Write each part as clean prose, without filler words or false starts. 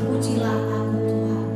Pujilah aku Tuhan.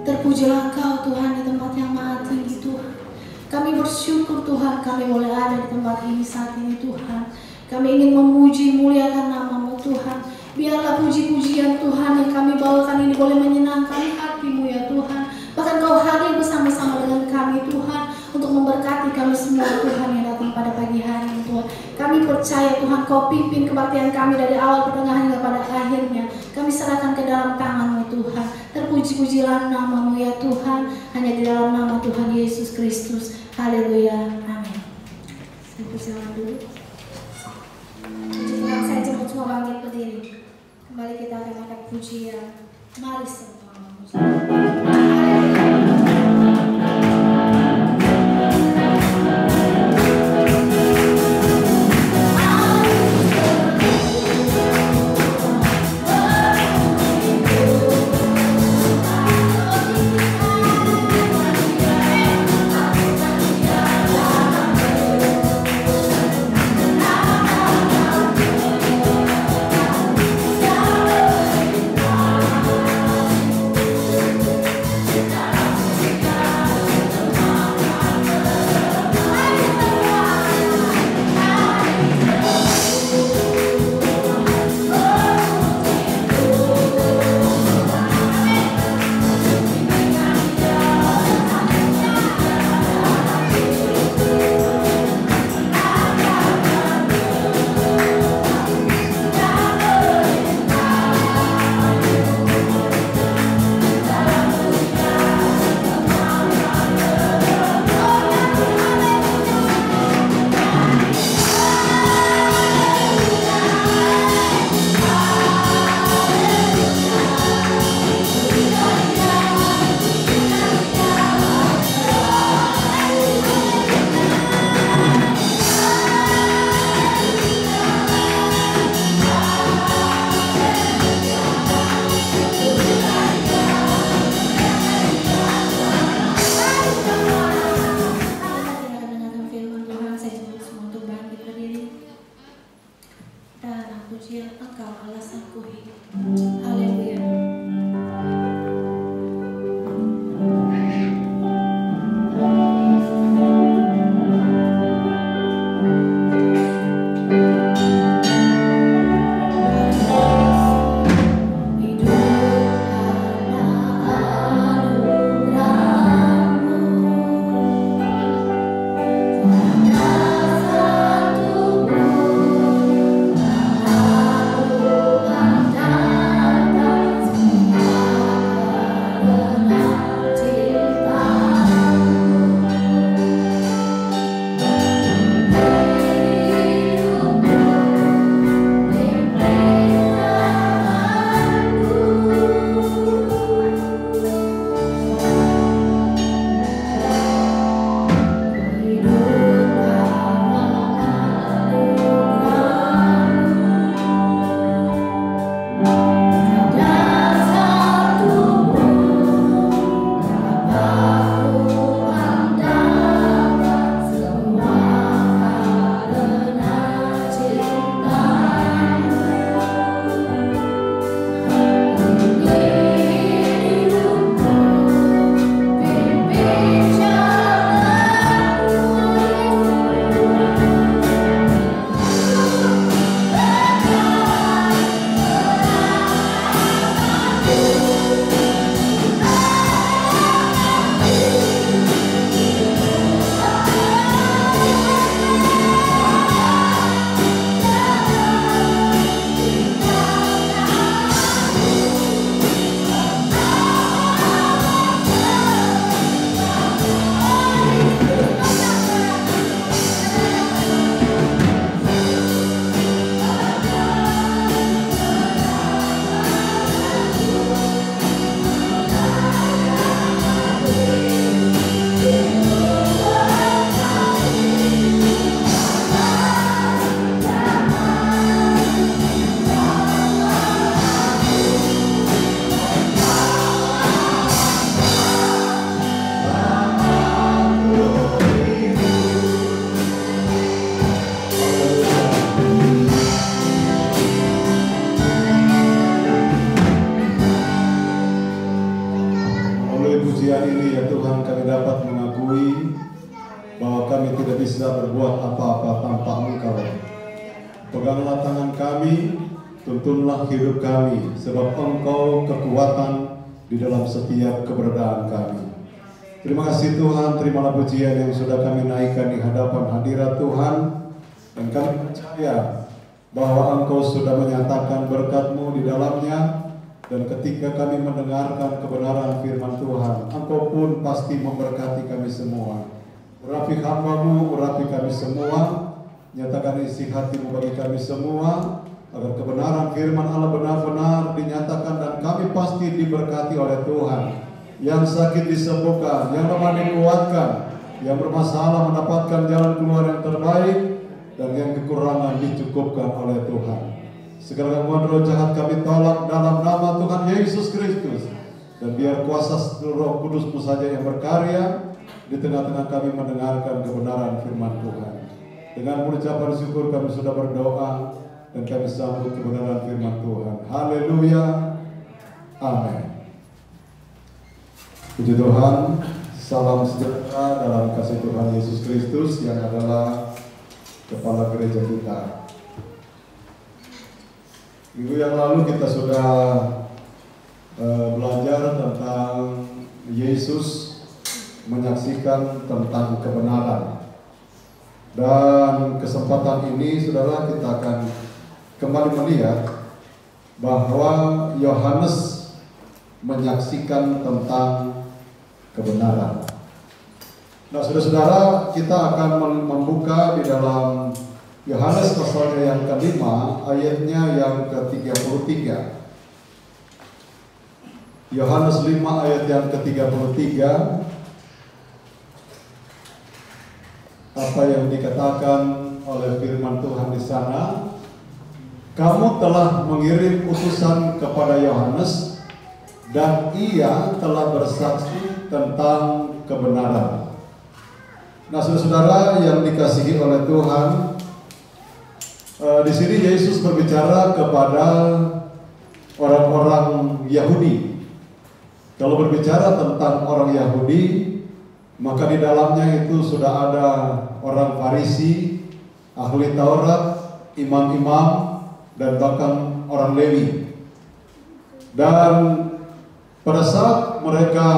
Terpujilah Engkau Tuhan di tempat yang maha tinggi Tuhan. Kami bersyukur Tuhan kami boleh ada di tempat ini saat ini Tuhan. Kami ingin memuji muliakan nama-Mu Tuhan. Biarlah puji-pujian Tuhan yang kami bawakan ini boleh menyenangkan hati-Mu ya Tuhan. Bahkan Kau hadir bersama-sama dengan kami Tuhan untuk memberkati kami semua Tuhan yang datang pada pagi hari ini Tuhan. Kami percaya Tuhan Kau pimpin kebaktian kami dari awal pertengahan hingga pada akhirnya. Kami kami serahkan ke dalam tangan-Mu Tuhan. Terpuji-pujilah nama-Mu ya Tuhan, hanya di dalam nama Tuhan Yesus Kristus. Haleluya, amin. Saya persilakan dulu. Tuhan, saya jemput semua bangkit berdiri. Kembali kita akan angkat pujian. Mari semua memuji. Peganglah tangan kami, tuntunlah hidup kami, sebab Engkau kekuatan di dalam setiap keberadaan kami. Terima kasih Tuhan, terimalah pujian yang sudah kami naikkan di hadapan hadirat Tuhan. Dan kami percaya bahwa Engkau sudah menyatakan berkat-Mu di dalamnya, Dan ketika kami mendengarkan kebenaran firman Tuhan, Engkau pun pasti memberkati kami semua. Urapi hamba-Mu, urapi kami semua, nyatakan isi hati-Mu bagi kami semua, agar kebenaran firman Allah benar-benar dinyatakan dan kami pasti diberkati oleh Tuhan. Yang sakit disembuhkan, yang lemah dikuatkan, yang bermasalah mendapatkan jalan keluar yang terbaik, dan yang kekurangan dicukupkan oleh Tuhan. Segala gangguan roh jahat kami tolak dalam nama Tuhan Yesus Kristus. Dan biar kuasa Roh Kudus-Mu saja yang berkarya di tengah-tengah kami mendengarkan kebenaran firman Tuhan. Dengan ucapan syukur kami sudah berdoa dan kami sambut kebenaran firman Tuhan. Haleluya. Amin. Puji Tuhan. Salam sejahtera dalam kasih Tuhan Yesus Kristus yang adalah Kepala Gereja kita. Minggu yang lalu kita sudah belajar tentang Yesus menyaksikan tentang kebenaran. Dan kesempatan ini, saudara, kita akan kembali melihat bahwa Yohanes menyaksikan tentang kebenaran. Nah, saudara-saudara, kita akan membuka di dalam Yohanes pasalnya yang ke-5, ayatnya yang ke-33. Yohanes 5 ayat yang ke-33. Apa yang dikatakan oleh firman Tuhan di sana? Kamu telah mengirim utusan kepada Yohanes, dan ia telah bersaksi tentang kebenaran. Nah, saudara-saudara yang dikasihi oleh Tuhan, di sini Yesus berbicara kepada orang-orang Yahudi. Kalau berbicara tentang orang Yahudi, maka di dalamnya itu sudah ada orang Farisi, ahli Taurat, imam-imam, dan bahkan orang Lewi. Dan pada saat mereka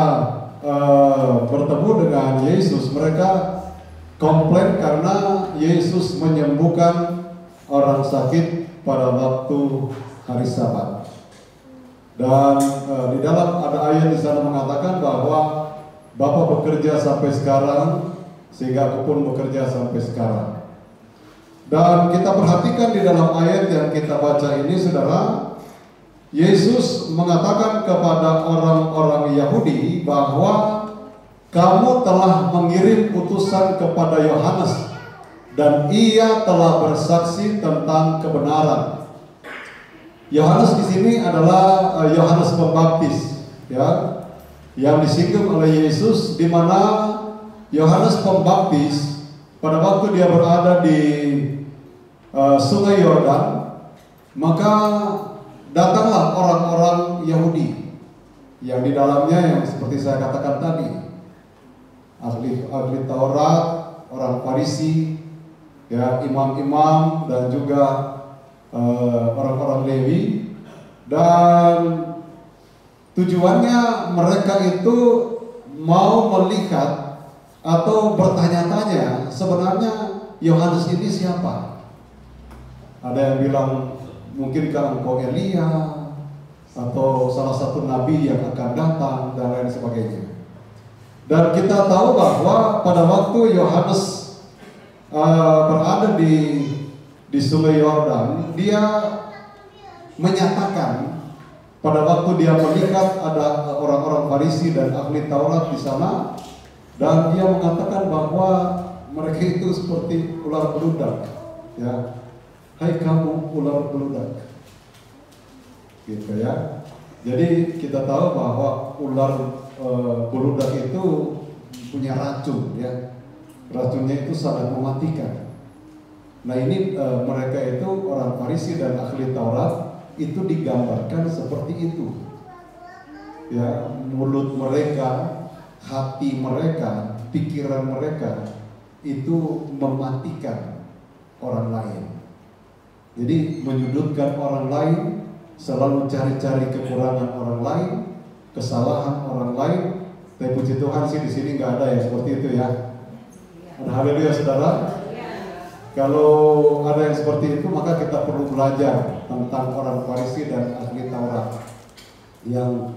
bertemu dengan Yesus, mereka komplain karena Yesus menyembuhkan orang sakit pada waktu hari Sabat. Dan di dalam ada ayat di sana mengatakan bahwa Bapa bekerja sampai sekarang, sehingga aku pun bekerja sampai sekarang. Dan kita perhatikan di dalam ayat yang kita baca ini, saudara, Yesus mengatakan kepada orang-orang Yahudi bahwa kamu telah mengirim utusan kepada Yohanes, dan ia telah bersaksi tentang kebenaran. Yohanes di sini adalah Yohanes Pembaptis, ya, yang disinggung oleh Yesus, di mana Yohanes Pembaptis pada waktu dia berada di Sungai Yordan, maka datanglah orang-orang Yahudi yang di dalamnya yang seperti saya katakan tadi, ahli Taurat, orang Farisi, ya, imam-imam, dan juga orang-orang Lewi. Dan tujuannya mereka itu mau melihat atau bertanya-tanya sebenarnya Yohanes ini siapa. Ada yang bilang mungkinkah engkau Elia atau salah satu nabi yang akan datang, dan lain sebagainya. Dan kita tahu bahwa pada waktu Yohanes berada di Sungai Yordan, dia menyatakan pada waktu dia melihat ada orang-orang Farisi dan ahli Taurat di sana, dan dia mengatakan bahwa mereka itu seperti ular beludak, ya. Hai kamu ular beludak, gitu ya. Jadi kita tahu bahwa ular beludak itu punya racun, ya. Racunnya itu sangat mematikan. Nah, ini mereka itu orang Farisi dan ahli Taurat itu digambarkan seperti itu, ya. Mulut mereka, hati mereka, pikiran mereka itu mematikan orang lain. Jadi menyudutkan orang lain, selalu cari-cari kekurangan orang lain, kesalahan orang lain. Tapi puji Tuhan sih di sini nggak ada yang seperti itu, ya. Ada haleluya, saudara. Kalau ada yang seperti itu, maka kita perlu belajar tentang orang Farisi dan ahli Taurat. yang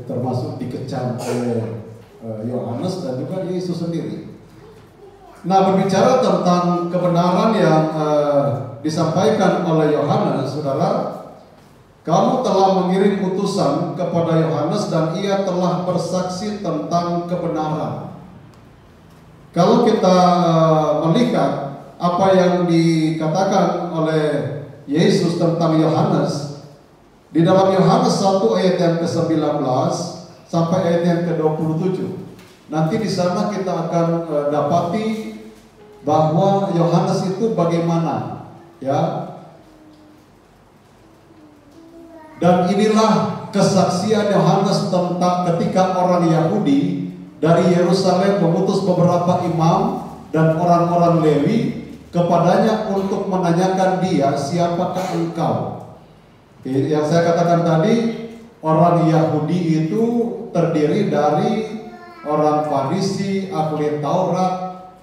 termasuk dikecam oleh Yohanes dan juga Yesus sendiri. Nah, berbicara tentang kebenaran yang disampaikan oleh Yohanes, saudara, kamu telah mengirim utusan kepada Yohanes dan ia telah bersaksi tentang kebenaran. Kalau kita melihat apa yang dikatakan oleh Yesus tentang Yohanes di dalam Yohanes 1 ayat yang ke-19 sampai ayat yang ke-27. Nanti di sana kita akan dapati bahwa Yohanes itu bagaimana, ya. Dan inilah kesaksian Yohanes tentang ketika orang Yahudi dari Yerusalem mengutus beberapa imam dan orang-orang Lewi kepadanya untuk menanyakan dia, siapakah engkau? Yang saya katakan tadi, orang Yahudi itu terdiri dari orang Farisi, ahli Taurat,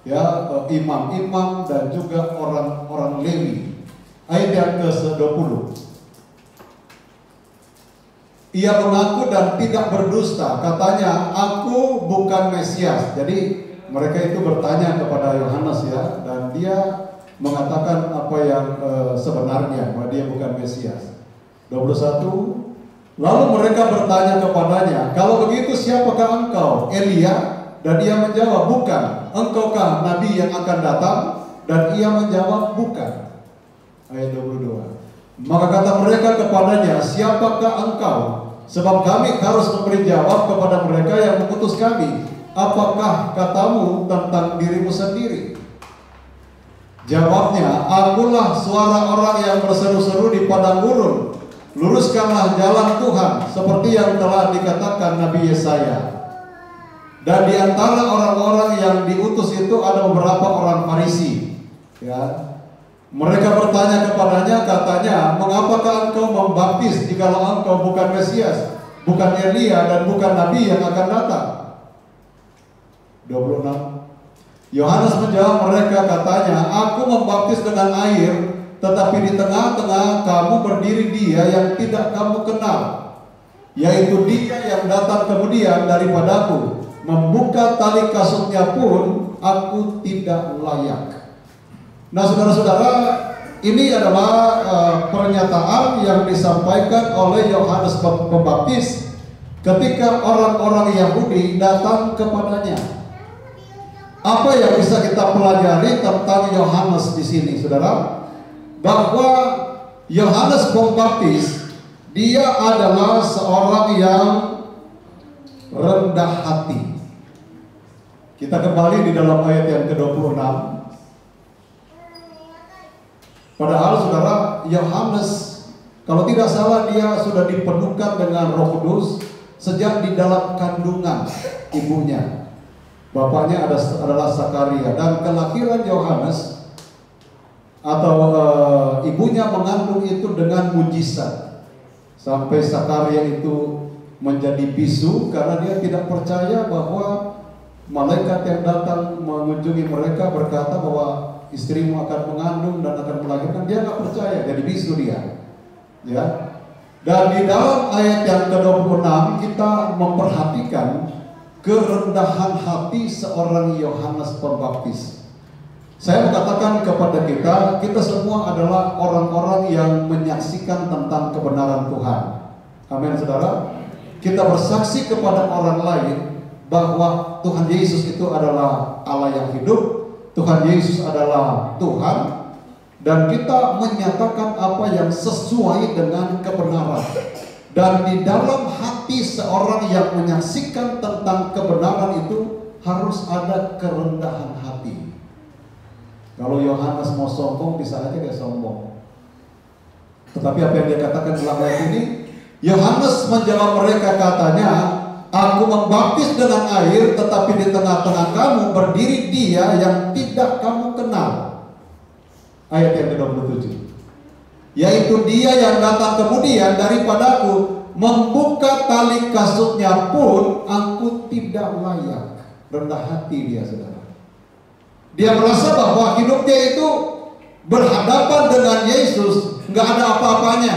ya, imam-imam dan juga orang-orang Lewi. Ayat yang ke-20. Ia mengaku dan tidak berdusta, katanya, aku bukan Mesias. Jadi mereka itu bertanya kepada Yohanes, ya, dan dia mengatakan apa yang sebenarnya, bahwa dia bukan Mesias. 21. Lalu mereka bertanya kepadanya, kalau begitu siapakah engkau? Elia? Dan ia menjawab, bukan. Engkaukah nabi yang akan datang? Dan ia menjawab, bukan. Ayat 22. Maka kata mereka kepadanya, siapakah engkau? Sebab kami harus memberi jawab kepada mereka yang mengutus kami. Apakah katamu tentang dirimu sendiri? Jawabnya, akulah suara orang yang berseru-seru di padang gurun. Luruskanlah jalan Tuhan, seperti yang telah dikatakan Nabi Yesaya. Dan di antara orang-orang yang diutus itu ada beberapa orang Farisi, ya. Mereka bertanya kepadanya, katanya, mengapakah engkau membaptis jikalau engkau bukan Mesias, bukan Elia, dan bukan Nabi yang akan datang? 26. Yohanes menjawab mereka, katanya, aku membaptis dengan air, tetapi di tengah-tengah kamu berdiri dia yang tidak kamu kenal, yaitu dia yang datang kemudian daripadaku. Membuka tali kasutnya pun aku tidak layak. Nah, saudara-saudara, ini adalah pernyataan yang disampaikan oleh Yohanes Pembaptis ketika orang-orang Yahudi datang kepadanya. Apa yang bisa kita pelajari tentang Yohanes di sini, saudara? Bahwa Yohanes Pembaptis, dia adalah seorang yang rendah hati. Kita kembali di dalam ayat yang ke-26. Padahal saudara, Yohanes, kalau tidak salah, dia sudah dipenuhkan dengan Roh Kudus sejak di dalam kandungan ibunya. Bapaknya adalah Sakaria, dan kelahiran Yohanes atau ibunya mengandung itu dengan mujizat. Sampai Sakaria itu menjadi bisu karena dia tidak percaya bahwa malaikat yang datang mengunjungi mereka berkata bahwa istrimu akan mengandung dan akan melahirkan. Dia nggak percaya, jadi bisu dia, ya. Dan di dalam ayat yang ke-26 kita memperhatikan kerendahan hati seorang Yohanes Pembaptis. Saya mengatakan kepada kita semua adalah orang-orang yang menyaksikan tentang kebenaran Tuhan. Amin, saudara. Kita bersaksi kepada orang lain bahwa Tuhan Yesus itu adalah Allah yang hidup, Tuhan Yesus adalah Tuhan, dan kita menyatakan apa yang sesuai dengan kebenaran. Dan di dalam hati seorang yang menyaksikan tentang kebenaran itu harus ada kerendahan hati. Kalau Yohanes mau sombong, bisa aja dia sombong. Tetapi apa yang dia katakan dalam ayat ini, Yohanes menjawab mereka, katanya, aku membaptis dengan air, tetapi di tengah-tengah kamu berdiri dia yang tidak kamu kenal. Ayat yang ke-27. Yaitu dia yang datang kemudian daripadaku, membuka tali kasutnya pun aku tidak layak. Rendah hati dia, saudara. Dia merasa bahwa hidupnya itu berhadapan dengan Yesus, nggak ada apa-apanya.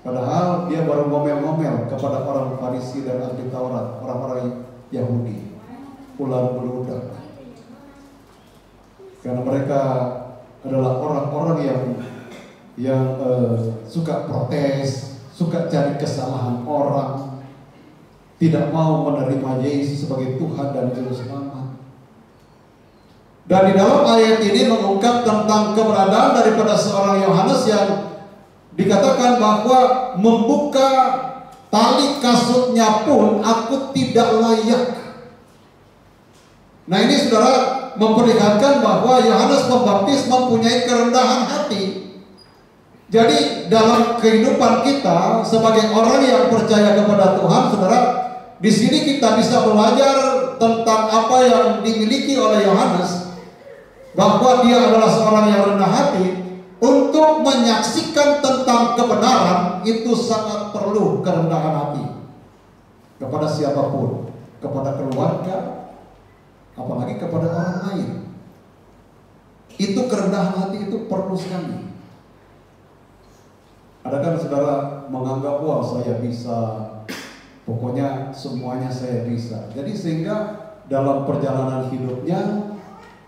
Padahal dia baru ngomel-ngomel kepada orang Farisi dan ahli Taurat, orang-orang Yahudi, ular beludak. Karena mereka adalah orang-orang yang suka protes, suka cari kesalahan orang, tidak mau menerima Yesus sebagai Tuhan dan Juru Selamat. Dan di dalam ayat ini mengungkap tentang keberadaan daripada seorang Yohanes yang dikatakan bahwa membuka tali kasutnya pun aku tidak layak. Nah ini saudara memperlihatkan bahwa Yohanes Pembaptis mempunyai kerendahan hati. Jadi dalam kehidupan kita sebagai orang yang percaya kepada Tuhan, saudara, di sini kita bisa belajar tentang apa yang dimiliki oleh Yohanes, bahwa dia adalah seorang yang rendah hati. Untuk menyaksikan tentang kebenaran itu sangat perlu kerendahan hati kepada siapapun, kepada keluarga, apalagi kepada orang lain. Itu kerendahan hati itu perlu sekali. Adakah saudara menganggap wah saya bisa, pokoknya semuanya saya bisa. Jadi sehingga dalam perjalanan hidupnya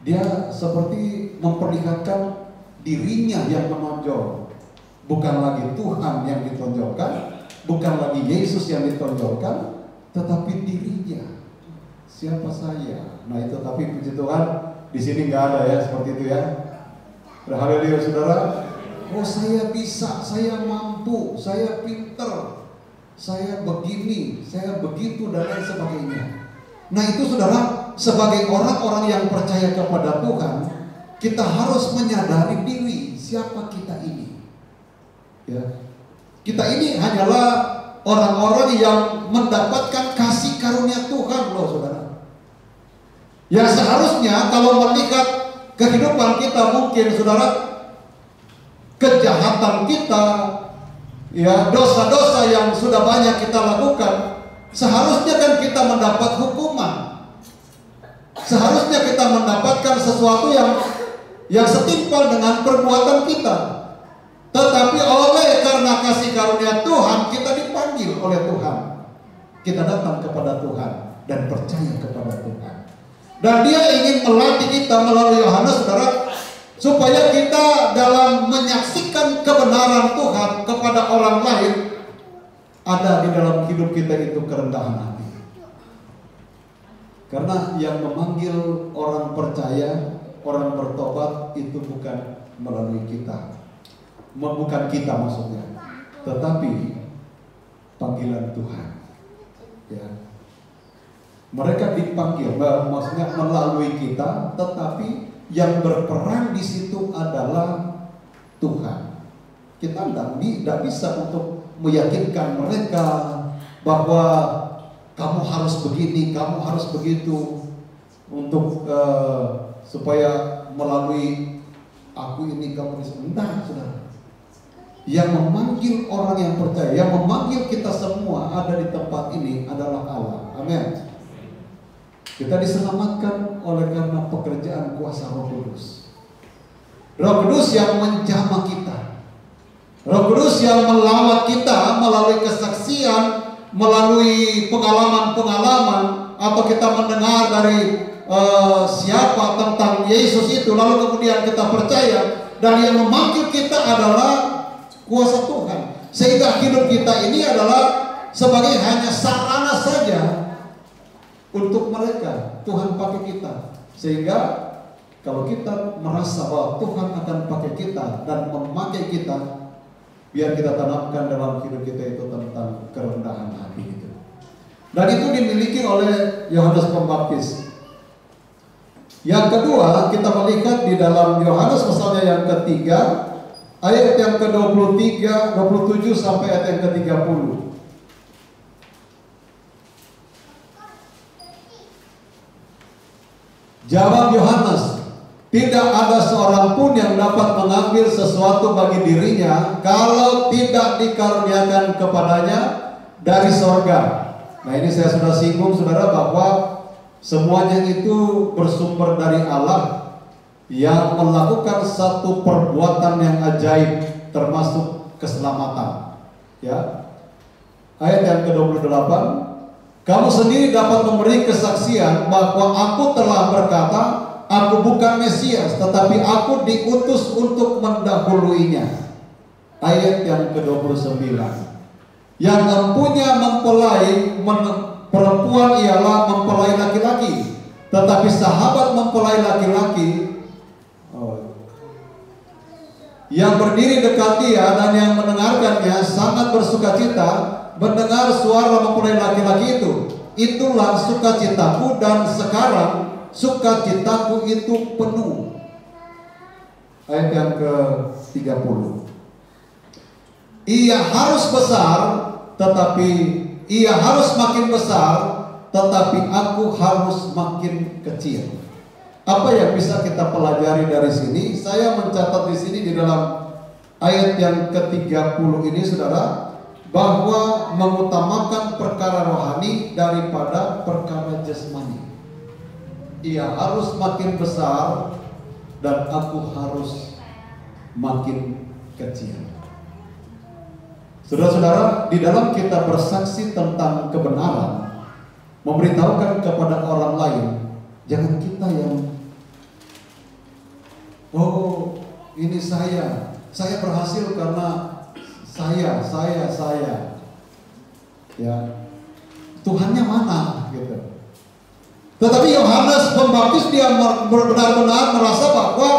dia seperti memperlihatkan dirinya yang menonjol, bukan lagi Tuhan yang ditonjolkan, bukan lagi Yesus yang ditonjolkan, tetapi dirinya. Siapa saya? Nah itu, tapi puji Tuhan di sini nggak ada ya seperti itu ya. Haleluya saudara. Oh saya bisa, saya mampu, saya pinter, saya begini, saya begitu dan lain sebagainya. Nah itu saudara, sebagai orang-orang yang percaya kepada Tuhan, kita harus menyadari diri siapa kita ini. Ya. Kita ini hanyalah orang-orang yang mendapatkan kasih karunia Tuhan loh saudara. Yang seharusnya kalau melihat kehidupan kita mungkin saudara, kejahatan kita, ya dosa-dosa yang sudah banyak kita lakukan, seharusnya kan kita mendapat hukuman. Seharusnya kita mendapatkan sesuatu yang setimpal dengan perbuatan kita. Tetapi oleh karena kasih karunia Tuhan, kita dipanggil oleh Tuhan. Kita datang kepada Tuhan dan percaya kepada Tuhan. Dan Dia ingin melatih kita melalui Yohanes, saudara, supaya kita dalam menyaksikan kebenaran Tuhan kepada orang lain, ada di dalam hidup kita itu kerendahan hati. Karena yang memanggil orang percaya, orang bertobat itu bukan melalui kita, bukan kita maksudnya, tetapi panggilan Tuhan. Ya, mereka dipanggil, maksudnya melalui kita, tetapi yang berperan di situ adalah Tuhan. Kita tidak bisa untuk meyakinkan mereka bahwa kamu harus begini, kamu harus begitu, untuk supaya melalui aku ini kamu bisa. Entah, saudara. Yang memanggil orang yang percaya, yang memanggil kita semua ada di tempat ini adalah Allah. Amin. Kita diselamatkan oleh karena pekerjaan kuasa Roh Kudus. Roh Kudus yang menjamah kita, Roh Kudus yang melawat kita melalui kesaksian, melalui pengalaman-pengalaman, atau kita mendengar dari siapa tentang Yesus itu, lalu kemudian kita percaya, dan yang memanggil kita adalah kuasa Tuhan. Sehingga hidup kita ini adalah sebagai hanya sarana saja untuk mereka. Tuhan pakai kita, sehingga kalau kita merasa bahwa Tuhan akan pakai kita dan memakai kita, biar kita tanamkan dalam hidup kita itu tentang kerendahan hati itu. Dan itu dimiliki oleh Yohanes Pembaptis. Yang kedua, kita melihat di dalam Yohanes pasalnya yang ketiga, ayat yang ke-23, 27 sampai ayat yang ke-30. Jawab Yohanes, tidak ada seorang pun yang dapat mengambil sesuatu bagi dirinya kalau tidak dikaruniakan kepadanya dari sorga. Nah ini saya sudah singgung saudara, bahwa semuanya itu bersumber dari Allah yang melakukan satu perbuatan yang ajaib, termasuk keselamatan. Ya, ayat yang ke-28, kamu sendiri dapat memberi kesaksian bahwa aku telah berkata, aku bukan Mesias, tetapi aku diutus untuk mendahuluinya. Ayat yang ke-29, yang empunya mempelai perempuan ialah mempelai laki-laki, tetapi sahabat mempelai laki-laki yang berdiri dekat dia dan yang mendengarkannya sangat bersukacita mendengar suara mempelai laki-laki itu. Itulah sukacitaku, dan sekarang sukacitaku itu penuh. Ayat yang ke-30. Ia harus besar, tetapi ia harus makin besar, tetapi aku harus makin kecil. Apa yang bisa kita pelajari dari sini? Saya mencatat di sini di dalam ayat yang ke-30 ini, saudara, bahwa mengutamakan perkara rohani daripada perkara jasmani. Ia harus makin besar dan aku harus makin kecil. Saudara-saudara, di dalam kita bersaksi tentang kebenaran, memberitahukan kepada orang lain, jangan kita yang ini saya berhasil karena saya ya, Tuhannya mana gitu. Tetapi Yohanes Pembaptis dia benar-benar merasa bahwa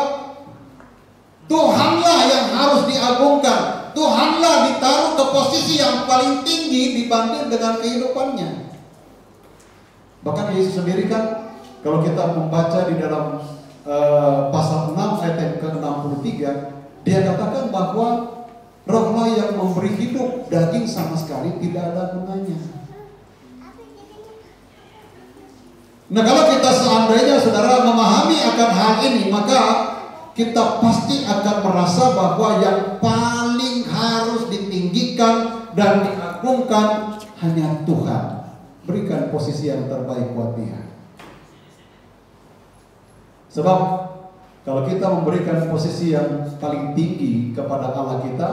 Tuhanlah yang harus diagungkan, Tuhanlah ditaruh ke posisi yang paling tinggi dibanding dengan kehidupannya. Bahkan Yesus sendiri kan, kalau kita membaca di dalam pasal 6 ayat yang ke-63, dia katakan bahwa rohlah yang memberi hidup, daging sama sekali tidak ada gunanya. Nah, kalau kita seandainya saudara memahami akan hal ini, maka kita pasti akan merasa bahwa yang paling harus ditinggikan dan diagungkan hanya Tuhan. Berikan posisi yang terbaik buat dia. Sebab kalau kita memberikan posisi yang paling tinggi kepada Allah kita,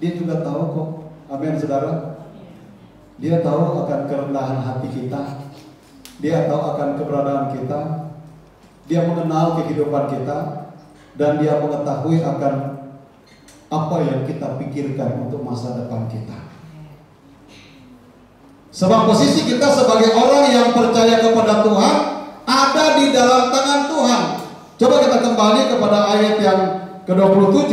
dia juga tahu kok. Amin, saudara. Dia tahu akan kerendahan hati kita. Dia tahu akan keberadaan kita. Dia mengenal kehidupan kita, dan dia mengetahui akan apa yang kita pikirkan untuk masa depan kita. Sebab posisi kita sebagai orang yang percaya kepada Tuhan ada di dalam tangan Tuhan. Coba kita kembali kepada ayat yang ke-27.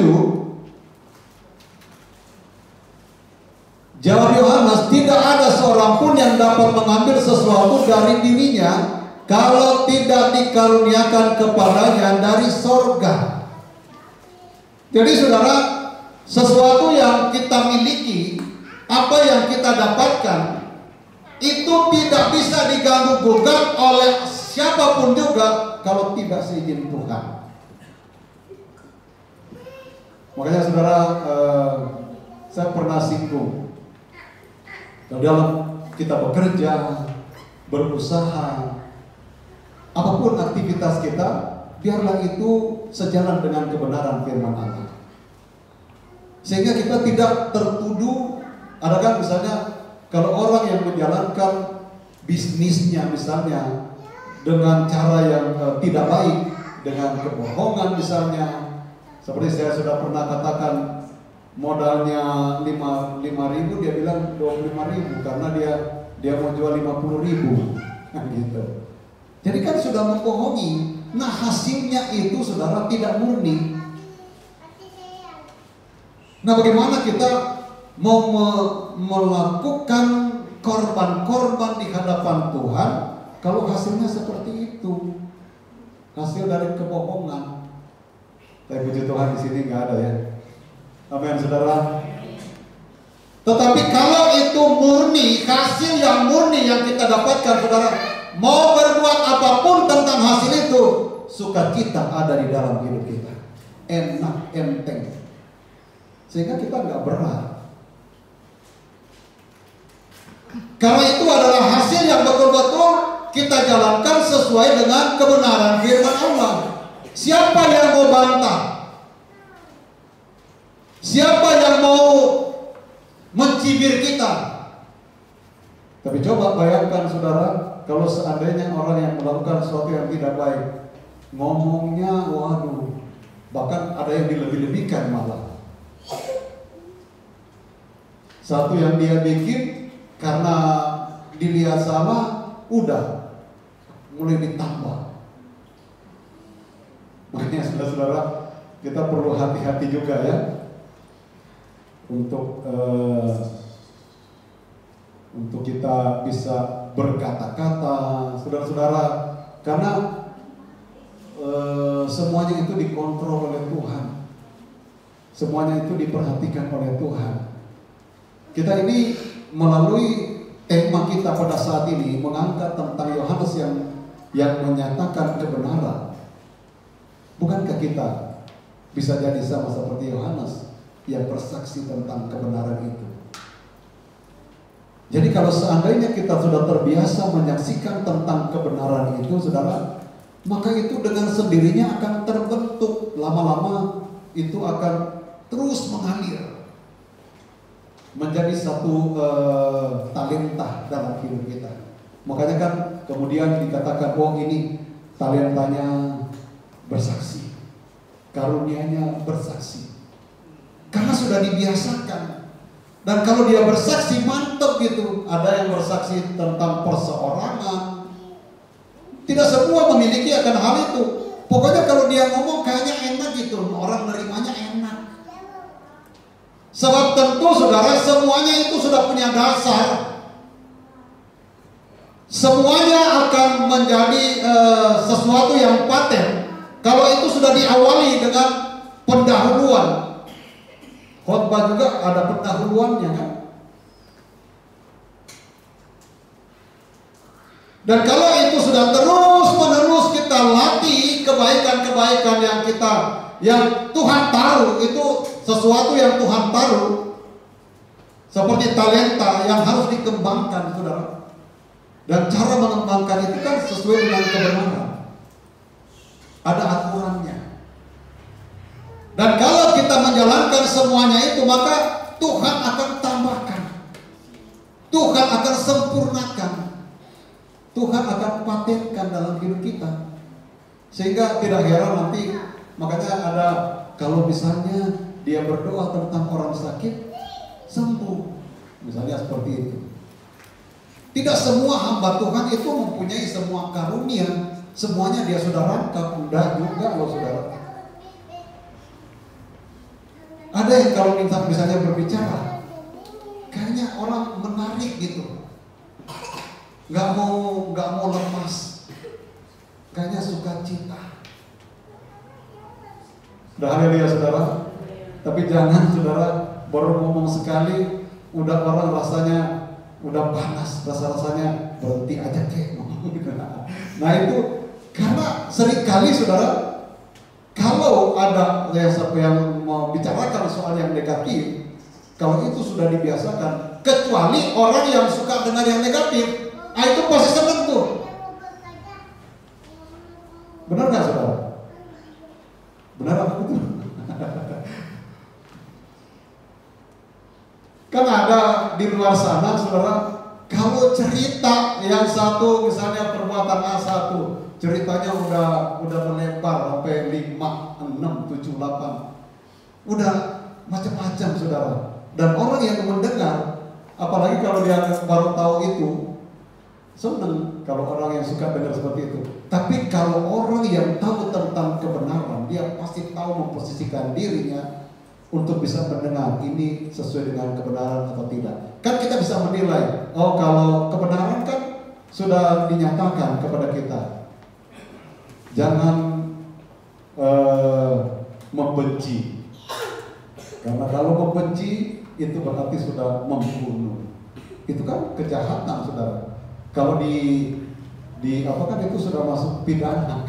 Jawab Yohanes, tidak ada seorang pun yang dapat mengambil sesuatu dari dirinya kalau tidak dikaruniakan kepadanya dari sorga. Jadi saudara, sesuatu yang kita miliki, apa yang kita dapatkan, itu tidak bisa diganggu gugat oleh siapapun juga kalau tidak seizin Tuhan. Makanya saudara, saya pernah singgung, dalam kita bekerja, berusaha, apapun aktivitas kita, biarlah itu sejalan dengan kebenaran firman Allah. Sehingga kita tidak tertuduh. Ada kan misalnya kalau orang yang menjalankan bisnisnya misalnya dengan cara yang tidak baik, dengan kebohongan misalnya, seperti saya sudah pernah katakan, modalnya 5.000 dia bilang 25.000 karena dia mau jual 50.000 gitu. Jadi kan sudah membohongi. Nah, hasilnya itu saudara tidak murni. Nah, bagaimana kita mau melakukan korban-korban di hadapan Tuhan kalau hasilnya seperti itu? Hasil dari kebohongan. Tapi puji Tuhan di sini nggak ada ya. Amin, saudara. Tetapi kalau itu murni, hasil yang murni yang kita dapatkan, saudara, mau berbuat apapun tentang hasil itu, sukacita ada di dalam hidup kita. Enak, enteng. Sehingga kita nggak berat. Karena itu adalah hasil yang betul-betul kita jalankan sesuai dengan kebenaran firman Allah. Siapa yang mau bantah? Siapa yang mau mencibir kita? Tapi coba bayangkan saudara, kalau seandainya orang yang melakukan sesuatu yang tidak baik, ngomongnya waduh, bahkan ada yang dilebih-lebihkan malah. Satu yang dia bikin karena dilihat salah, udah mulai ditambah. Makanya saudara-saudara, kita perlu hati-hati juga ya untuk kita bisa berkata-kata, saudara-saudara, karena semuanya itu dikontrol oleh Tuhan, semuanya itu diperhatikan oleh Tuhan. Kita ini melalui tema kita pada saat ini mengangkat tentang Yohanes yang menyatakan kebenaran. Bukankah kita bisa jadi sama seperti Yohanes yang bersaksi tentang kebenaran itu? Jadi kalau seandainya kita sudah terbiasa menyaksikan tentang kebenaran itu, saudara, maka itu dengan sendirinya akan terbentuk, lama-lama itu akan terus mengalir menjadi satu talenta dalam hidup kita. Makanya kan kemudian dikatakan, oh ini talentanya bersaksi, karunianya bersaksi, karena sudah dibiasakan. Dan kalau dia bersaksi mantap gitu. Ada yang bersaksi tentang perseorangan, tidak semua memiliki akan hal itu. Pokoknya kalau dia ngomong kayaknya enak gitu, orang nerimanya enak. Sebab tentu saudara, semuanya itu sudah punya dasar. Semuanya akan menjadi sesuatu yang paten kalau itu sudah diawali dengan pendahuluan. Khotbah juga ada pendahuluannya kan. Dan kalau itu sudah terus menerus kita latih kebaikan-kebaikan yang Tuhan taruh, itu sesuatu yang Tuhan taruh, seperti talenta yang harus dikembangkan, saudara. Dan cara mengembangkan itu kan sesuai dengan kebenaran. Ada aturannya. Dan kalau kita menjalankan semuanya itu, maka Tuhan akan tambahkan, Tuhan akan sempurnakan, Tuhan akan patenkan dalam hidup kita. Sehingga tidak heran nanti, makanya ada, kalau misalnya dia berdoa tentang orang sakit, sembuh, misalnya seperti itu. Tidak semua hamba Tuhan itu mempunyai semua karunia, semuanya dia sudah rangkap, udah juga loh saudara. Ada yang kalau misalnya berbicara, kayaknya orang menarik gitu, nggak mau lepas, kayaknya sukacita. Udah haleluya saudara. Tapi jangan saudara, baru ngomong sekali, udah orang rasanya udah panas, rasanya berhenti aja kek. Nah itu karena seringkali saudara, kalau ada yang mau bicarakan soal yang negatif, kalau itu sudah dibiasakan, kecuali orang yang suka dengar yang negatif, itu pasti seneng tuh. Benar nggak saudara? Benar apa betul? Kan ada di luar sana saudara, kalau cerita yang satu misalnya perbuatan A1, ceritanya udah melebar sampai 5, 6, 7, 8, udah macam-macam saudara. Dan orang yang mendengar, apalagi kalau dia baru tahu itu, senang kalau orang yang suka dengar seperti itu. Tapi kalau orang yang tahu tentang kebenaran, dia pasti tahu memposisikan dirinya untuk bisa mendengar ini sesuai dengan kebenaran atau tidak. Kan kita bisa menilai, oh kalau kebenaran kan sudah dinyatakan kepada kita. Jangan membenci, karena kalau membenci itu berarti sudah membunuh. Itu kan kejahatan saudara. Kalau di apa kan itu sudah masuk pidana.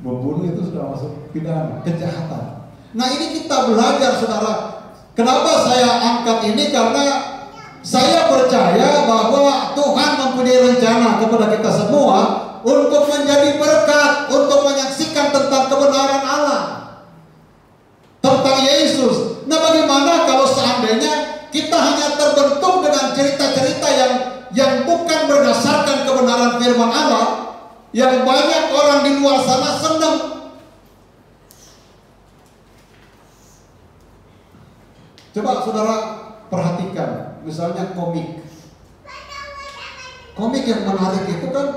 Membunuh itu sudah masuk pidana, kejahatan. Nah ini kita belajar saudara. Kenapa saya angkat ini? Karena saya percaya bahwa Tuhan mempunyai rencana kepada kita semua untuk menjadi berkat, untuk menyaksikan tentang kebenaran Allah, tentang Yesus. Nah bagaimana kalau seandainya kita hanya terbentuk dengan cerita-cerita yang bukan yang banyak orang di luar sana senang. Coba saudara perhatikan, misalnya komik. Komik yang menarik itu kan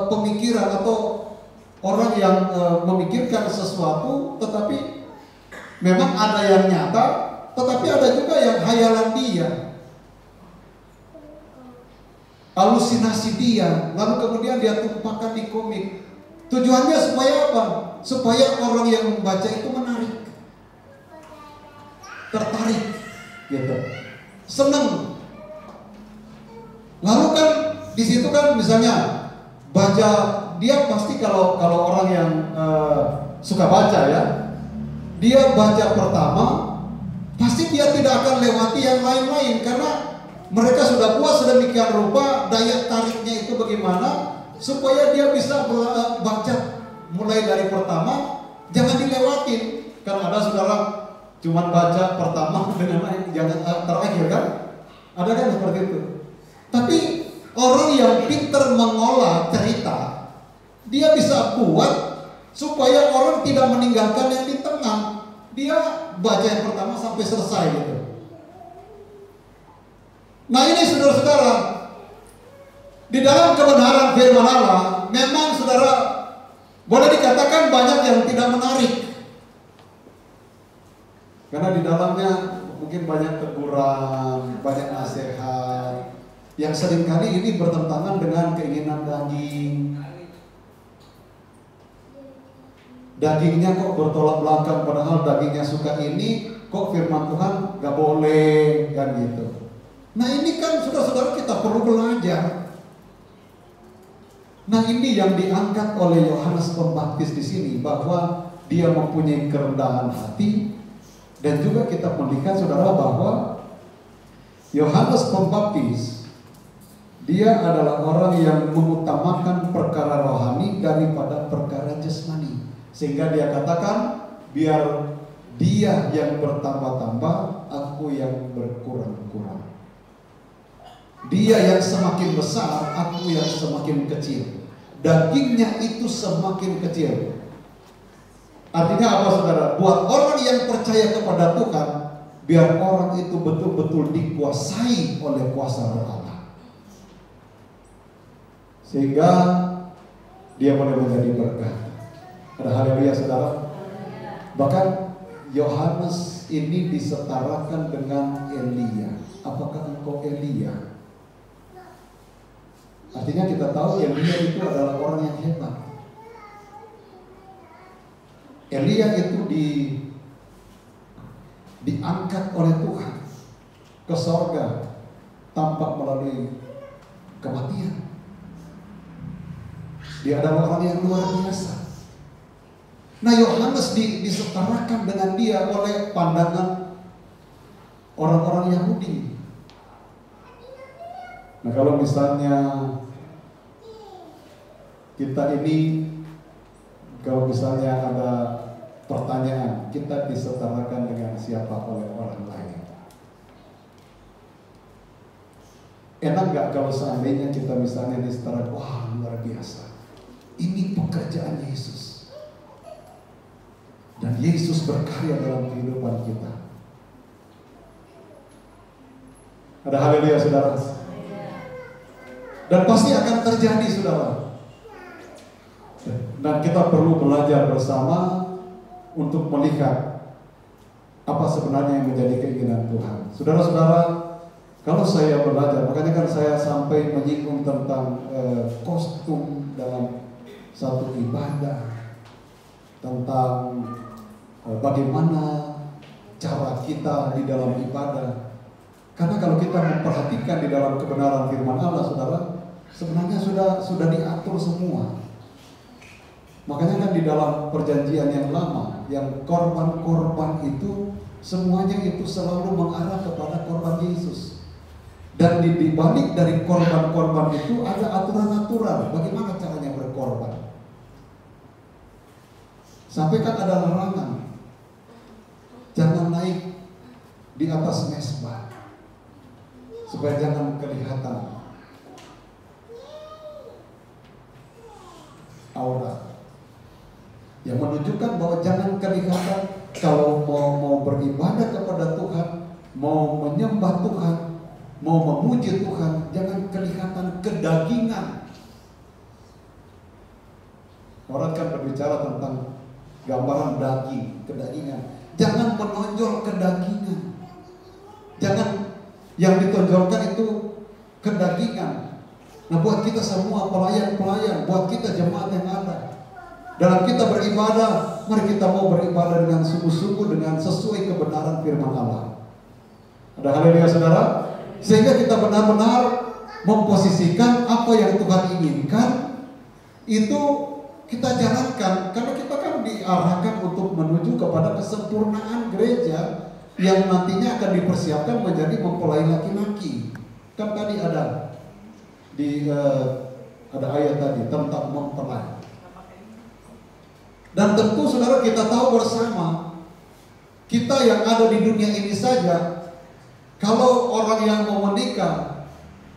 pemikiran atau orang yang memikirkan sesuatu, tetapi memang ada yang nyata, tetapi ada juga yang hayalan dia, halusinasi dia, lalu kemudian dia tumpahkan di komik. Tujuannya supaya apa? Supaya orang yang membaca itu menarik, tertarik, gitu, senang. Lalu kan di situ kan misalnya baca, dia pasti kalau orang yang suka baca ya, dia baca pertama, pasti dia tidak akan lewati yang lain-lain karena mereka sudah puas sedemikian rupa, daya tariknya itu bagaimana supaya dia bisa baca mulai dari pertama, jangan dilewatin. Kan ada saudara cuman baca pertama dengan jangan terakhir kan? Ada kan seperti itu. Tapi orang yang pintar mengolah cerita, dia bisa buat supaya orang tidak meninggalkan yang di tengah. Dia baca yang pertama sampai selesai gitu. Nah ini saudara-saudara, di dalam kebenaran firman Allah, memang saudara boleh dikatakan banyak yang tidak menarik. Karena di dalamnya mungkin banyak teguran, banyak nasihat, yang seringkali ini bertentangan dengan keinginan daging. Dagingnya kok bertolak belakang, padahal dagingnya suka ini, kok firman Tuhan gak boleh, kan gitu. Nah ini kan saudara-saudara kita perlu belajar. Nah ini yang diangkat oleh Yohanes Pembaptis di sini, bahwa dia mempunyai kerendahan hati, dan juga kita melihat saudara bahwa Yohanes Pembaptis dia adalah orang yang mengutamakan perkara rohani daripada perkara jasmani. Sehingga dia katakan, biar dia yang bertambah-tambah, aku yang berkurang-kurang. Dia yang semakin besar, aku yang semakin kecil. Dagingnya itu semakin kecil. Artinya apa saudara? Buat orang yang percaya kepada Tuhan, biar orang itu betul-betul dikuasai oleh kuasa roh Allah, sehingga dia boleh menjadi berkat. Ada haleluya saudara. Bahkan Yohanes ini disetarakan dengan Elia. Apakah engkau Elia? Artinya kita tahu Elia itu adalah orang yang hebat. Elia itu diangkat oleh Tuhan ke sorga tanpa melalui kematian. Dia adalah orang yang luar biasa. Nah Yohanes disetarakan dengan dia oleh pandangan orang-orang Yahudi. Nah kalau misalnya kita ini, kalau misalnya ada pertanyaan, kita disetarakan dengan siapa oleh orang lain? Enak gak kalau seandainya kita misalnya disetarakan, wah luar biasa, ini pekerjaan Yesus, dan Yesus berkarya dalam kehidupan kita. Ada haleluya saudara. Dan pasti akan terjadi saudara. Dan kita perlu belajar bersama untuk melihat apa sebenarnya yang menjadi keinginan Tuhan. Saudara-saudara, kalau saya belajar, makanya kan saya sampai menyinggung tentang kostum dalam satu ibadah, tentang bagaimana cara kita di dalam ibadah. Karena kalau kita memperhatikan di dalam kebenaran firman Allah, saudara, sebenarnya sudah diatur semua. Makanya kan di dalam perjanjian yang lama, yang korban-korban itu semuanya itu selalu mengarah kepada korban Yesus. Dan di balik dari korban-korban itu ada aturan-aturan bagaimana caranya berkorban. Sampai kan ada larangan, jangan naik di atas mezbah supaya jangan kelihatan. aurat. Yang menunjukkan bahwa jangan kelihatan kalau mau beribadah kepada Tuhan, mau menyembah Tuhan, mau memuji Tuhan, jangan kelihatan kedagingan. Orang kan berbicara tentang gambaran daging, kedagingan. Jangan menonjol kedagingan. Jangan yang ditonjolkan itu kedagingan. Nah, buat kita semua pelayan-pelayan, buat kita jemaat yang ada, dalam kita beribadah, mari kita mau beribadah dengan sungguh-sungguh, dengan sesuai kebenaran firman Allah. Ada haleluya saudara? Sehingga kita benar-benar memposisikan apa yang Tuhan inginkan, itu kita jalankan. Karena kita kan diarahkan untuk menuju kepada kesempurnaan gereja yang nantinya akan dipersiapkan menjadi mempelai laki-laki. Kan tadi ada ada ayat tadi tentang mempelai. Dan tentu saudara kita tahu bersama, kita yang ada di dunia ini saja, kalau orang yang mau menikah,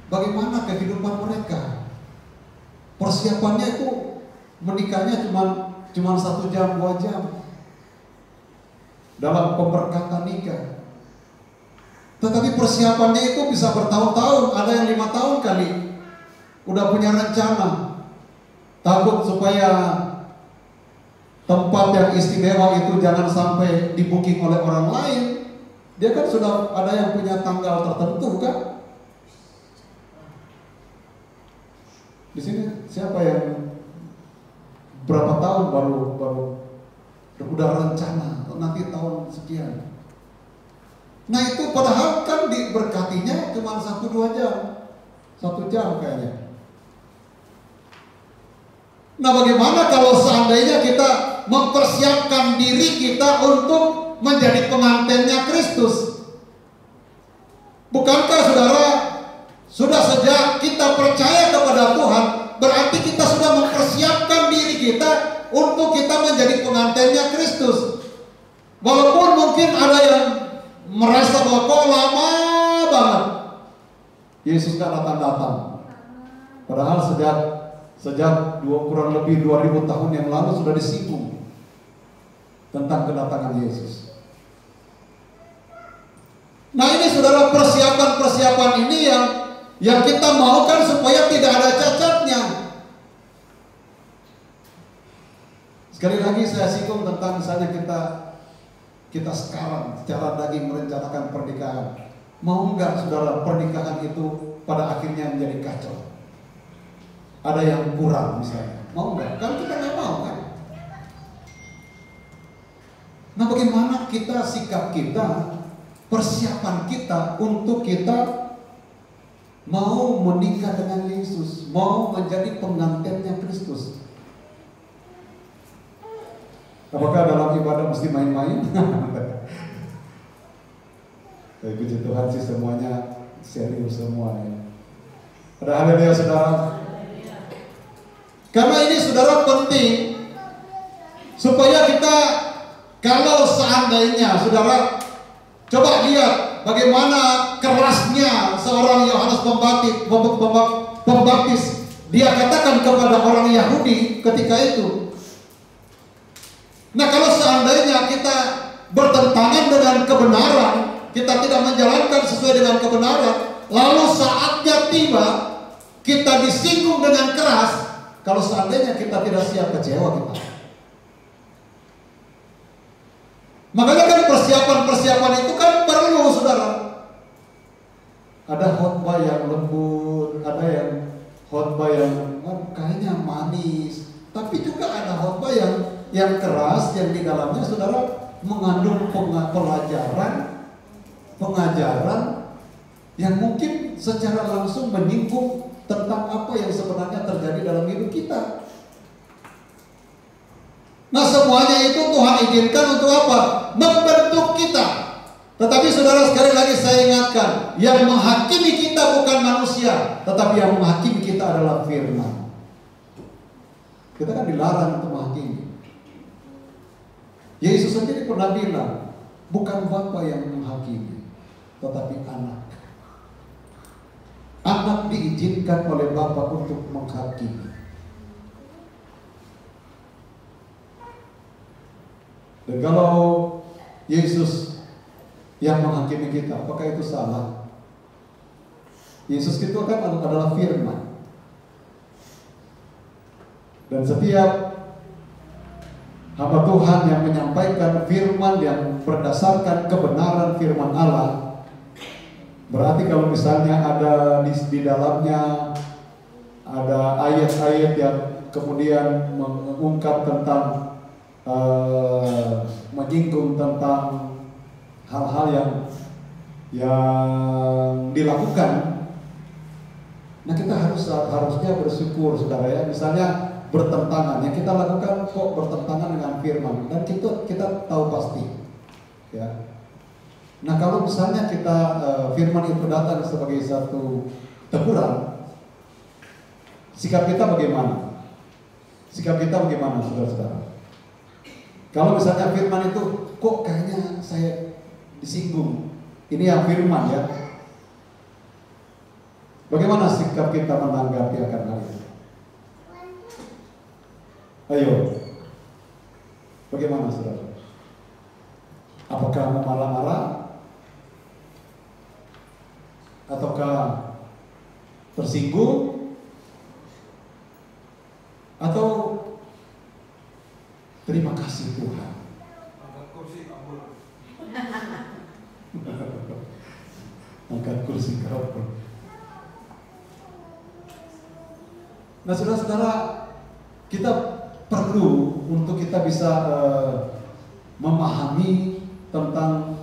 bagaimana kehidupan mereka? Persiapannya itu menikahnya cuma 1 jam 2 jam dalam pemberkatan nikah. Tetapi persiapannya itu bisa bertahun-tahun, ada yang 5 tahun kali. Udah punya rencana, takut supaya tempat yang istimewa itu jangan sampai di-booking oleh orang lain. Dia kan sudah ada yang punya tanggal tertentu kan? Di sini siapa yang berapa tahun baru udah rencana nanti tahun sekian. Nah itu padahal kan diberkatinya cuma 1-2 jam, 1 jam kayaknya. Nah bagaimana kalau seandainya kita mempersiapkan diri kita untuk menjadi pengantinnya Kristus? Bukankah saudara, sudah sejak kita percaya kepada Tuhan, berarti kita sudah mempersiapkan diri kita untuk kita menjadi pengantinnya Kristus. Walaupun mungkin ada yang merasa bahwa kok lama banget Yesus gak datang-datang. Padahal sejak kurang lebih 2000 tahun yang lalu sudah disinggung tentang kedatangan Yesus. Nah ini saudara, persiapan-persiapan ini yang kita maukan supaya tidak ada cacatnya. Sekali lagi saya singgung tentang misalnya kita sekarang secara daging merencanakan pernikahan. Mau nggak saudara pernikahan itu pada akhirnya menjadi kacau? Ada yang kurang misalnya, mau nggak? Kan kita nggak mau kan? Nah bagaimana kita, sikap kita, persiapan kita untuk kita mau menikah dengan Yesus, mau menjadi pengantinnya Kristus? Apakah dalam ibadah mesti main-main? Tapi puji Tuhan sih semuanya serius semuanya. Ada haleluya saudara. Karena ini saudara penting supaya kita, kalau seandainya saudara coba lihat bagaimana kerasnya seorang Yohanes Pembaptis. Dia katakan kepada orang Yahudi ketika itu. Nah kalau seandainya kita bertentangan dengan kebenaran, kita tidak menjalankan sesuai dengan kebenaran, lalu saatnya tiba kita disinggung dengan keras, kalau seandainya kita tidak siap, kecewa kita. Makanya kan persiapan-persiapan itu kan perlu saudara. Ada khotbah yang lembut, ada yang khotbah yang kayaknya manis, tapi juga ada khotbah yang keras, yang di dalamnya saudara mengandung pengajaran yang mungkin secara langsung menyinggung tentang apa yang sebenarnya terjadi dalam hidup kita. Nah semuanya itu Tuhan izinkan untuk apa? Membentuk kita. Tetapi saudara, sekali lagi saya ingatkan, yang menghakimi kita bukan manusia, tetapi yang menghakimi kita adalah firman. Kita kan dilarang untuk menghakimi. Yesus sendiri pernah bilang, bukan Bapa yang menghakimi, tetapi anak. Anak diizinkan oleh Bapa untuk menghakimi. Dan kalau Yesus yang menghakimi kita, apakah itu salah? Yesus itu kan adalah firman. Dan setiap hamba Tuhan yang menyampaikan firman yang berdasarkan kebenaran firman Allah, berarti kalau misalnya ada di dalamnya ada ayat-ayat yang kemudian mengungkap tentang menyinggung tentang hal-hal yang dilakukan, nah kita harusnya bersyukur, saudara ya. Misalnya bertentangan, yang kita lakukan kok bertentangan dengan firman, dan kita tahu pasti, ya. Nah kalau misalnya kita firman itu datang sebagai satu teguran, sikap kita bagaimana? Sikap kita bagaimana, saudara-saudara? Kalau misalnya firman itu kok kayaknya saya disinggung, ini yang firman ya. Bagaimana sikap kita menanggapi akan hal itu? Ayo, bagaimana saudara? Apakah mau marah-marah? Ataukah tersinggung? Atau terima kasih Tuhan? Angkat kursi kabur. Nah saudara-saudara, kita perlu untuk kita bisa memahami tentang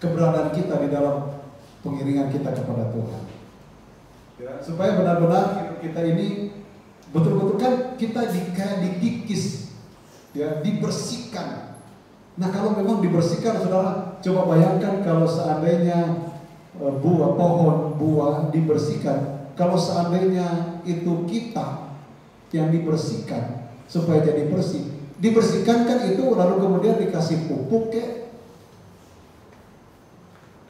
keberadaan kita di dalam pengiringan kita kepada Tuhan, ya, supaya benar-benar hidup kita ini betul-betul kan kita dikikis, ya, dibersihkan. Nah kalau memang dibersihkan, saudara, coba bayangkan kalau seandainya pohon buah dibersihkan, kalau seandainya itu kita yang dibersihkan supaya jadi bersih, dibersihkan kan itu lalu kemudian dikasih pupuk ya,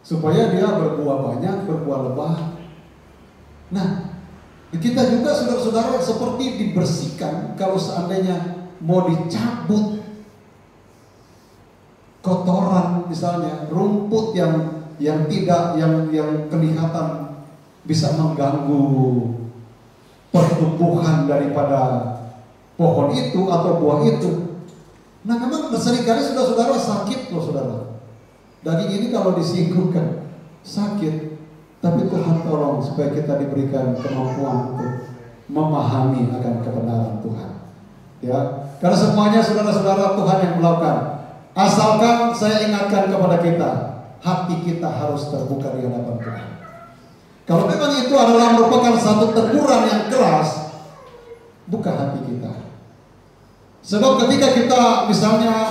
supaya dia berbuah banyak, berbuah lebat. Nah kita juga saudara-saudara seperti dibersihkan kalau seandainya mau dicabut kotoran, misalnya rumput yang tidak yang kelihatan bisa mengganggu pertumbuhan daripada pohon itu atau buah itu. Nah memang seringkali saudara-saudara sakit loh saudara. Daging ini kalau disinggungkan sakit, tapi Tuhan tolong supaya kita diberikan kemampuan untuk memahami akan kebenaran Tuhan. Ya, karena semuanya saudara-saudara Tuhan yang melakukan. Asalkan saya ingatkan kepada kita, hati kita harus terbuka di hadapan Tuhan. Kalau memang itu adalah merupakan satu teguran yang keras, buka hati kita. Sebab ketika kita misalnya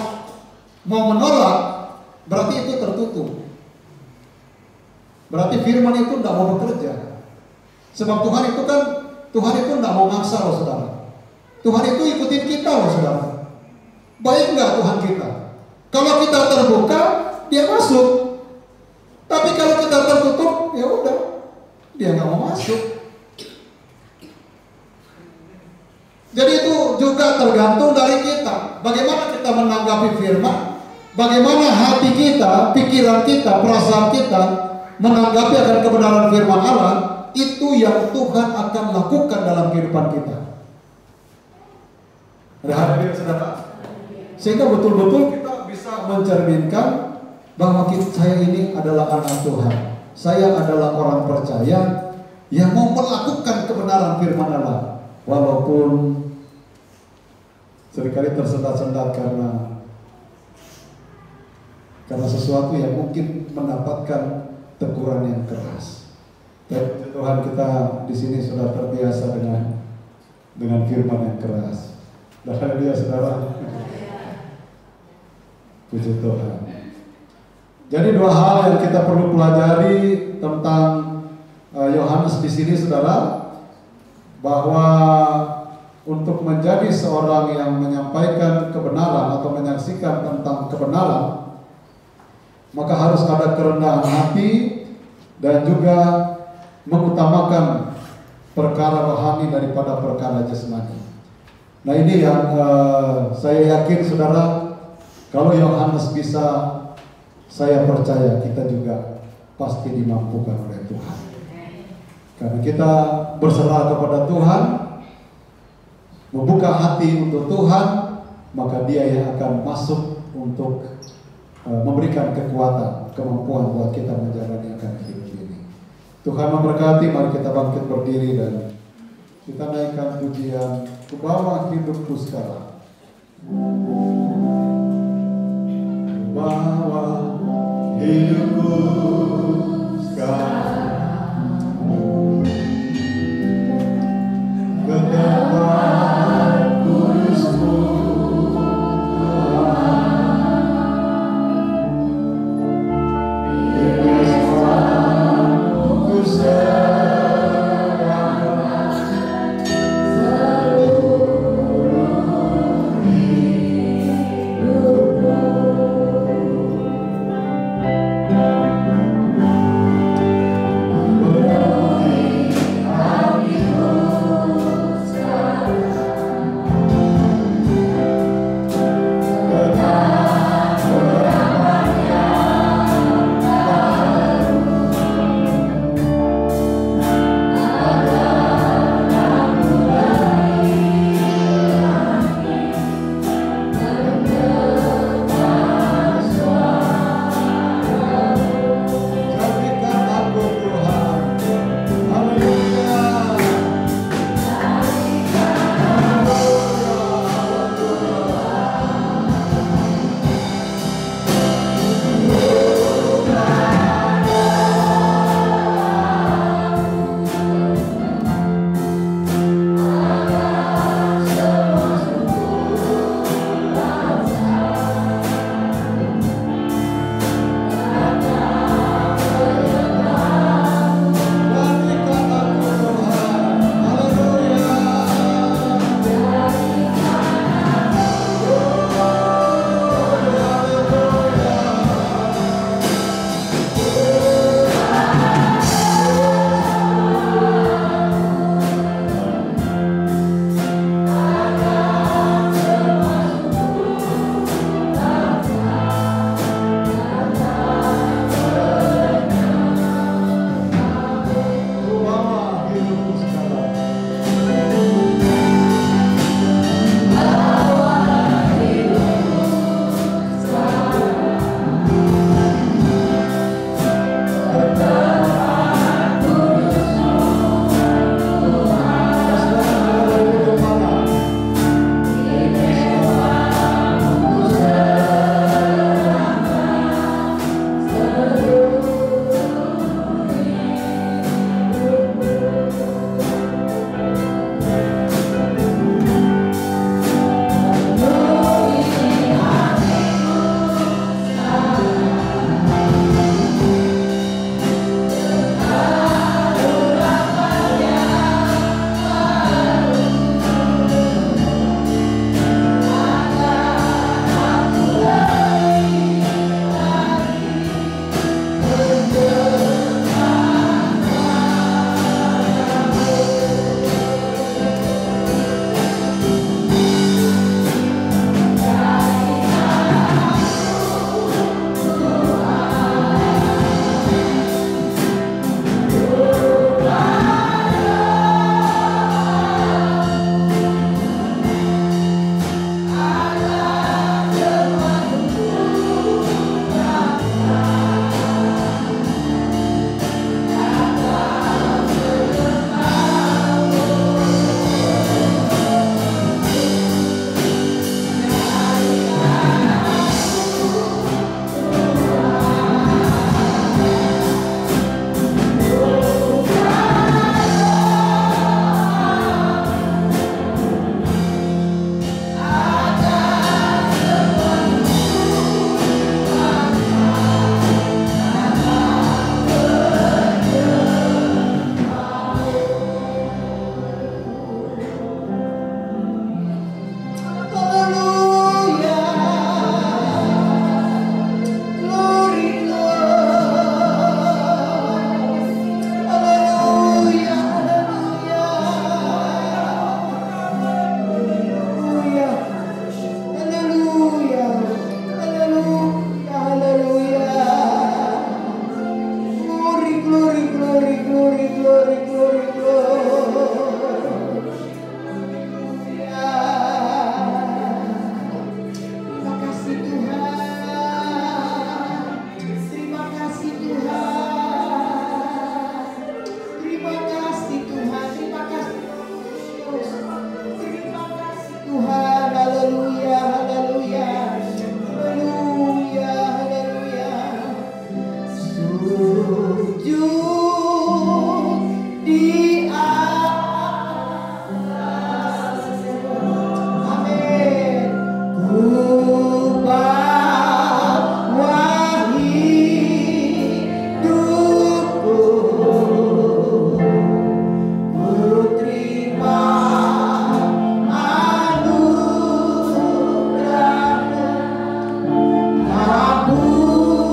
mau menolak, berarti itu tertutup. Berarti firman itu tidak mau bekerja. Sebab Tuhan itu tidak mau maksa loh saudara. Tuhan itu ikutin kita loh saudara. Baik nggak Tuhan kita? Kalau kita terbuka, dia masuk. Tapi kalau kita tertutup, ya udah, dia nggak mau masuk. Jadi itu juga tergantung dari kita. Bagaimana kita menanggapi firman, bagaimana hati kita, pikiran kita, perasaan kita menanggapi akan kebenaran firman Allah, itu yang Tuhan akan lakukan dalam kehidupan kita. Hadirin saudara, sehingga betul-betul kita bisa mencerminkan bahwa saya ini adalah anak Tuhan. Saya adalah orang percaya yang mau melakukan kebenaran firman Allah, walaupun seringkali tersendat-sendat karena sesuatu yang mungkin mendapatkan teguran yang keras. Dan Tuhan, kita di sini sudah terbiasa dengan firman yang keras. Dan dia saudara, puji Tuhan. Jadi dua hal yang kita perlu pelajari tentang Yohanes di sini saudara, bahwa untuk menjadi seorang yang menyampaikan kebenaran atau menyaksikan tentang kebenaran, maka harus ada kerendahan hati dan juga mengutamakan perkara rohani daripada perkara jasmani. Nah ini yang saya yakin saudara, Kalau Yohanes bisa, saya percaya kita juga pasti dimampukan oleh Tuhan. Karena kita berserah kepada Tuhan, membuka hati untuk Tuhan, maka Dia yang akan masuk untuk memberikan kekuatan, kemampuan buat kita menjalani akan hidup ini. Tuhan memberkati. Mari kita bangkit berdiri dan kita naikkan pujian Ku bawa hidupku sekarang. Bawa hidupku sekarang ke tempat kudus-Mu, Tuhan. Ku serahkan seluruh hidupku. di atas. Amin. Ku bawa hidupku, ku terima anugerahmu, ampuniku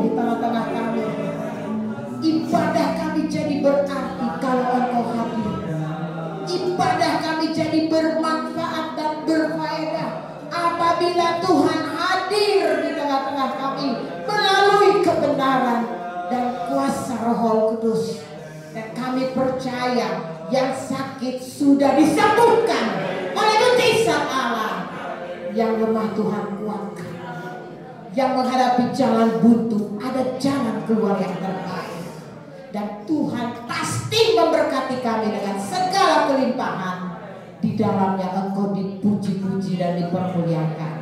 di tengah-tengah kami. Ibadah kami jadi berarti kalau Engkau hadir. Ibadah kami jadi bermanfaat dan berfaedah apabila Tuhan hadir di tengah-tengah kami melalui kebenaran dan kuasa Roh Kudus. Dan kami percaya yang sakit sudah disembuhkan oleh mujizat Allah. Yang lemah Tuhan kuatkan. Yang menghadapi jalan buntu ada jalan keluar yang terbaik. Dan Tuhan pasti memberkati kami dengan segala kelimpahan. Di dalamnya Engkau dipuji-puji dan dipermuliakan.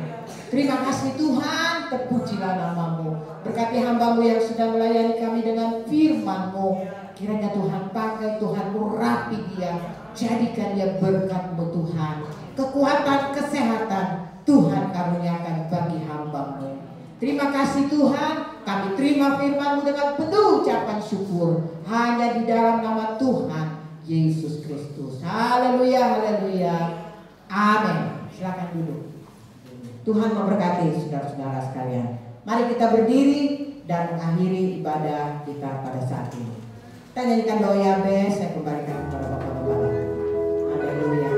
Terima kasih Tuhan, terpujilah nama-Mu. Berkati hamba-Mu yang sudah melayani kami dengan firman-Mu. Kiranya Tuhan pakai, Tuhan urapi dia. Jadikan dia berkat-Mu Tuhan. Kekuatan, kesehatan Tuhan karuniakan bagi hamba-Mu. Terima kasih Tuhan, kami terima firman-Mu dengan penuh ucapan syukur. Hanya di dalam nama Tuhan Yesus Kristus. Haleluya, haleluya. Amin. Silakan duduk. Tuhan memberkati saudara-saudara sekalian. Mari kita berdiri dan mengakhiri ibadah kita pada saat ini. Kita nyanyikan doa Yabes, saya kembalikan kepada Bapak-Bapak. Haleluya.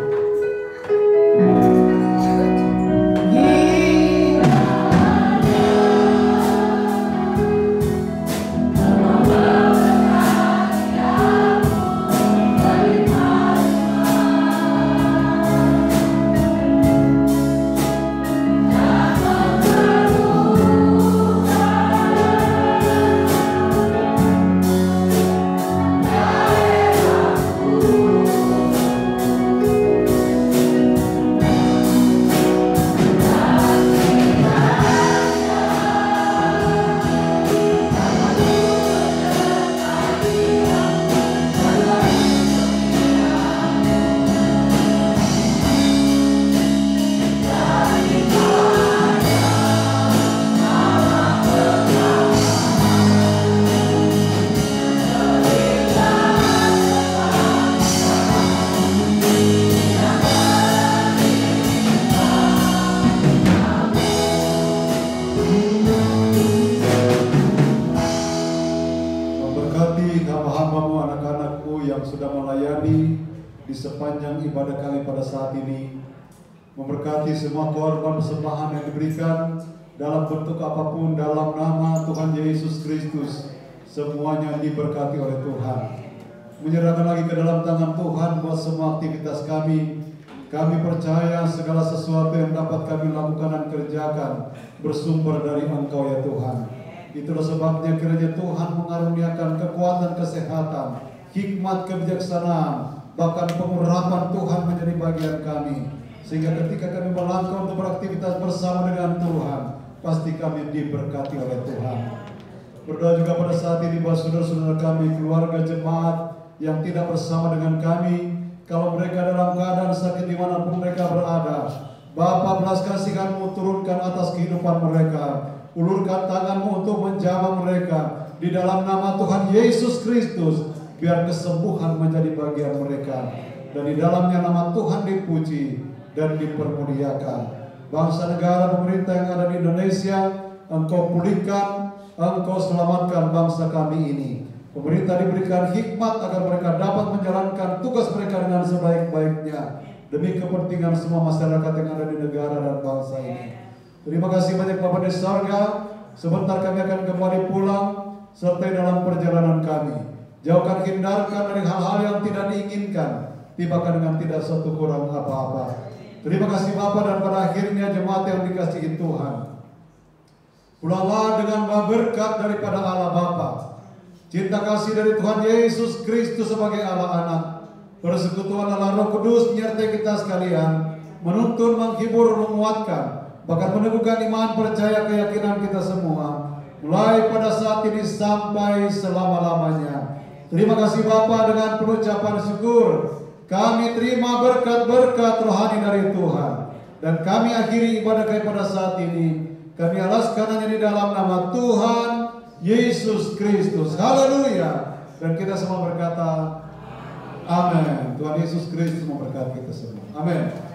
Ibadah kami pada saat ini, memberkati semua korban persembahan yang diberikan dalam bentuk apapun dalam nama Tuhan Yesus Kristus, semuanya diberkati oleh Tuhan. Menyerahkan lagi ke dalam tangan Tuhan buat semua aktivitas kami. Kami percaya segala sesuatu yang dapat kami lakukan dan kerjakan bersumber dari Engkau ya Tuhan. Itulah sebabnya kiranya Tuhan mengaruniakan kekuatan, kesehatan, hikmat, kebijaksanaan, bahkan pengurapan Tuhan menjadi bagian kami. Sehingga ketika kami melangkah untuk beraktivitas bersama dengan Tuhan, pasti kami diberkati oleh Tuhan. Berdoa juga pada saat ini buat saudara-saudara kami, keluarga jemaat yang tidak bersama dengan kami. Kalau mereka dalam keadaan sakit dimanapun mereka berada, Bapa belas kasihan-Mu turunkan atas kehidupan mereka. Ulurkan tangan-Mu untuk menjamah mereka. Di dalam nama Tuhan Yesus Kristus, biar kesembuhan menjadi bagian mereka. Dan di dalamnya nama Tuhan dipuji dan dipermuliakan. Bangsa negara pemerintah yang ada di Indonesia, Engkau pulihkan, Engkau selamatkan bangsa kami ini. Pemerintah diberikan hikmat agar mereka dapat menjalankan tugas mereka dengan sebaik-baiknya, demi kepentingan semua masyarakat yang ada di negara dan bangsa ini. Terima kasih banyak Bapa di sorga. Sebentar kami akan kembali pulang, sertai dalam perjalanan kami. Jauhkan, hindarkan dari hal-hal yang tidak diinginkan, tibakan dengan tidak satu kurang apa-apa. Terima kasih Bapa, dan pada akhirnya jemaat yang dikasihi Tuhan, pulanglah dengan berkat daripada Allah Bapa, cinta kasih dari Tuhan Yesus Kristus sebagai Allah Anak, persekutuan Allah Roh Kudus menyertai kita sekalian, menuntun, menghibur, menguatkan, bahkan meneguhkan iman, percaya, keyakinan kita semua, mulai pada saat ini sampai selama-lamanya. Terima kasih Bapa, dengan pengucapan syukur kami terima berkat-berkat rohani dari Tuhan, dan kami akhiri ibadah kami pada saat ini. Kami alaskan hanya di dalam nama Tuhan Yesus Kristus. Haleluya. Dan kita semua berkata amin. Tuhan Yesus Kristus memberkati kita semua. Amin.